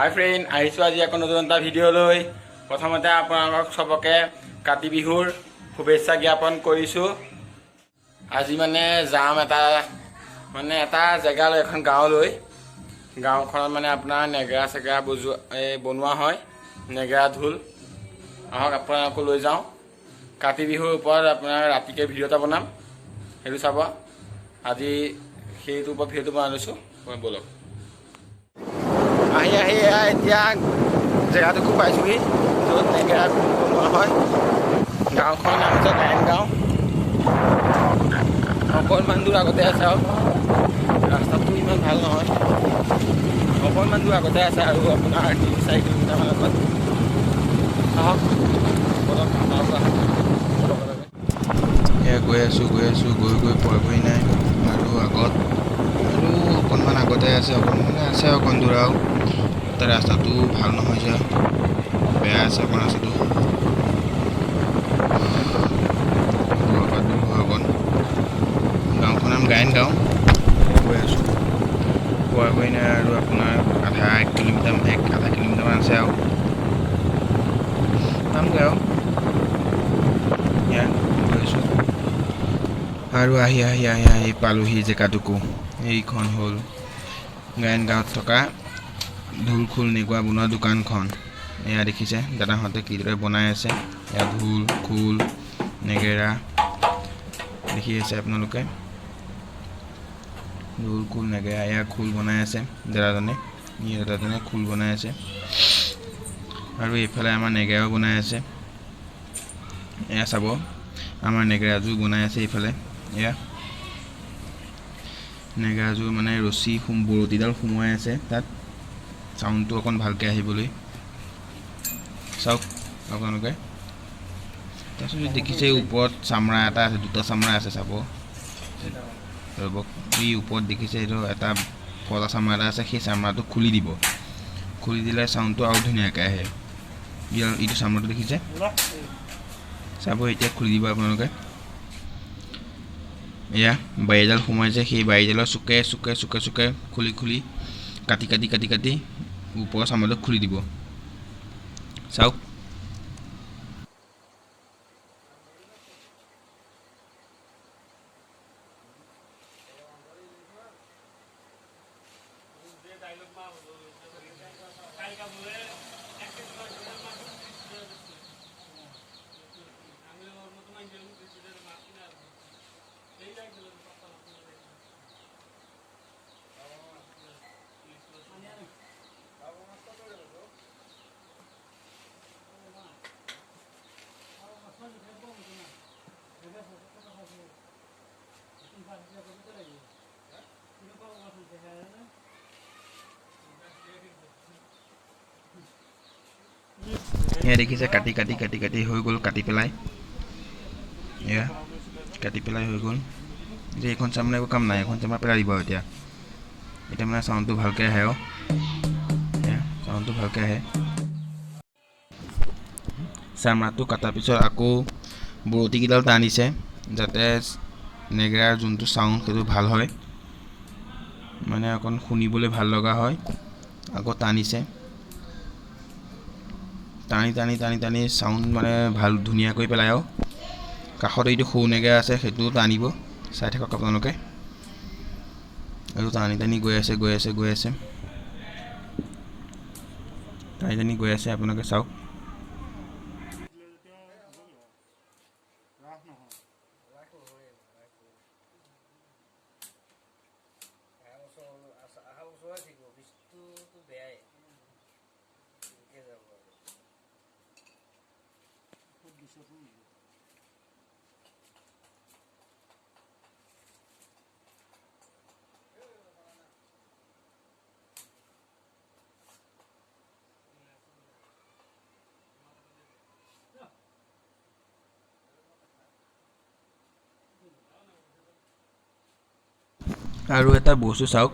হাই friend, আহিছোঁ আজি আকৌ নতুন এটা ভিডিঅ' লৈ। প্ৰথমতে আপোনালোকক চবকে কাতি বিহুৰ শুভেচ্ছা জ্ঞাপন কৰিছোঁ। আজি যাম এটা জেগালৈ, এখন গাঁৱলৈ। গাঁওখনত আপোনাৰ নেগেৰা চেগেৰা বনোৱা হয়, নেগেৰা ঢোল। আহক আপোনালোকো লৈ যাওঁ। কাতি বিহুৰ ওপৰত আপোনাৰ ৰাতিকৈ ভিডিঅ' এটা বনাম, সেইটো চাব। আজি সেইটোৰ ওপৰত ভিডিঅ'টো বনাই লৈছোঁ, ব'লক। আহি এতিয়া জেগাটুকু পাইছোঁহি, য'ত নেগেৰা বনোৱা হয়। গাঁওখনৰ নাম হৈছে গায়ন গাঁও। অকণমান দূৰ আগতে আছে আৰু ৰাস্তাটো ইমান ভাল নহয়, অকণমান দূৰ আগতে আছে আৰু আপোনাৰ 3-4 কিলোমিটাৰমান আগত। আহক গৈ আছোঁ গৈ পোৱাগৈ নাই। আৰু আগত আৰু অকণমান আগতে আছে, অকণ দূৰ আৰু তাতে ৰাস্তাটো ভাল নহয় যে, বেয়া আছে অকণ ৰাস্তাটো। অকণ গাঁওখনৰ নাম গায়ন গাঁও। গৈ আছোঁ, পোৱাগৈ নাই আৰু আপোনাৰ আধা কিলোমিটাৰমান আছে আৰু পামগৈ আৰু ইয়াত গৈছোঁ। আৰু আহি পালোহি জেগাটুকু। এইখন হ'ল গায়ন গাঁৱত থকা ঢোল খোল নেগেৰা বনোৱা দোকানখন। এয়া দেখিছে দাদাহঁতে কিদৰে বনাই আছে। এয়া ঢোল খোল নেগেৰা দেখি আছে আপোনালোকে। ঢোল খোল নেগেৰা, এয়া খোল বনাই আছে দাদাজনে খোল বনাই আছে। আৰু এইফালে আমাৰ নেগেৰাও বনাই আছে। এয়া চাব, আমাৰ নেগেৰাযোৰ বনাই আছে এইফালে। এয়া নেগেৰাযোৰ ৰছী বৰতিডাল সোমোৱাই আছে তাত, চাউণ্ডটো অকণ ভালকৈ আহিবলৈ। চাওক আপোনালোকে। তাৰপিছত দেখিছে ওপৰত চামৰা এটা আছে, 2টা চামৰা আছে। চাব ৰ'ব, এই ওপৰত দেখিছে এইটো এটা ফটা চামৰা এটা আছে। সেই চামৰাটো খুলি দিব, খুলি দিলে চাউণ্ডটো আৰু ধুনীয়াকৈ আহে। এইটো চামৰাটো দেখিছে, চাব এতিয়া খুলি দিব আপোনালোকে। এয়া বাৰীডাল সোমাইছে, সেই বাৰীডালৰ চুকে খুলি কাটি ওপৰৰ চামৰাটো খুলি দিব। চাওক এয়া দেখিছে কাটি হৈ গ'ল। কাটি পেলাই হৈ গ'ল। এতিয়া এইখন চামৰা একো কাম নাই, এখন চামৰা পেলাই দিব। এতিয়া চাউণ্ডটো ভালকৈ আহে আৰু চাউণ্ডটো ভালকৈ আহে। চামৰাটো কটাৰ পিছত আকৌ বৰতিকেইডাল টানিছে, যাতে নেগেৰাৰ যোনটো চাউণ্ড সেইটো ভাল হয়, অকণ শুনিবলৈ ভাল লগা হয়। আকৌ টানিছে, টানি চাউণ্ড ভাল ধুনীয়াকৈ পেলাই। আৰু কাষত এইটো সৰু নেগেৰা আছে, সেইটোও টানিব। চাই থাকক আপোনালোকে। আৰু টানি গৈ আছে আপোনালোকে চাওক। আৰু এটা বস্তু চাওক,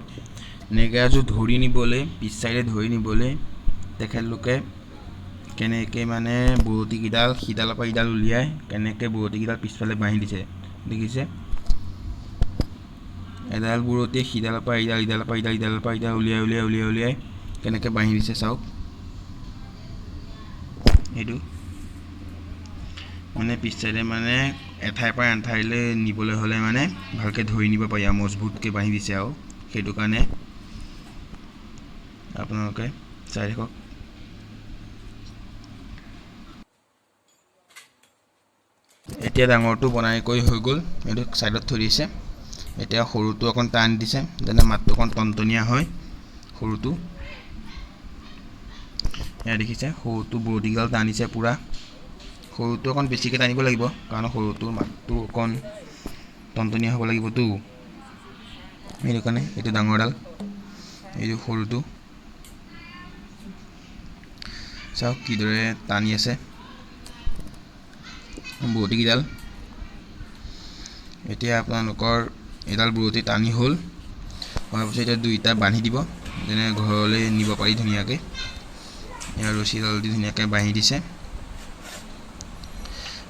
নেগেৰাযোৰ ধৰি নিবলৈ, পিছ চাইডে ধৰি নিবলৈ তেখেতলোকে কেনেকৈ বৰতিকেইডাল সিডালৰ পৰা ইডাল উলিয়াই কেনেকৈ বৰতিকেইডাল পিছফালে বান্ধি দিছে দেখিছে। এডাল বৰতিয়ে সিডালৰ পৰা ইডাল, ইডালৰ পৰা ইডাল উলিয়াই কেনেকৈ বান্ধি দিছে চাওক এইটো মানে পিছ চাইডে মানে এঠাইৰ পৰা আন ঠাইলৈ নিবলৈ হ'লে মানে ভালকৈ ধৰি নিব পাৰি আৰু মজবুতকৈ বান্ধি দিছে আৰু সেইটো কাৰণে আপোনালোকে চাই থাকক এতিয়া ডাঙৰটো বনাই কৰি হৈ গ'ল এইটো চাইডত থৈ দিছে এতিয়া সৰুটো অকণ টান দিছে যেনে মাতটো অকণ টনটনীয়া হয় সৰুটো এয়া দেখিছে সৰুটো বৰদীগাল টানিছে পূৰা সৰুটো অকণ বেছিকৈ টানিব লাগিব কাৰণ সৰুটোৰ মাতটো অকণ টনটনীয়া হ'ব লাগিবতো সেইটো কাৰণে এইটো ডাঙৰডাল এইটো সৰুটো চাওক কিদৰে টানি আছে বৰদীকেইডাল এতিয়া আপোনালোকৰ এডাল বৰদী টানি হ'ল হোৱাৰ পিছত এতিয়া দুইটা বান্ধি দিব যেনে ঘৰলৈ নিব পাৰি ধুনীয়াকৈ ইয়াৰ ৰছীডাল দি ধুনীয়াকৈ বান্ধি দিছে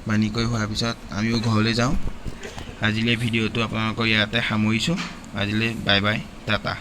বান্ধি কৰি হোৱাৰ পিছত আমিও ঘৰলৈ যাওঁ আজিলৈ ভিডিঅ'টো আপোনালোকৰ ইয়াতে সামৰিছোঁ আজিলৈ বাই বাই টাটা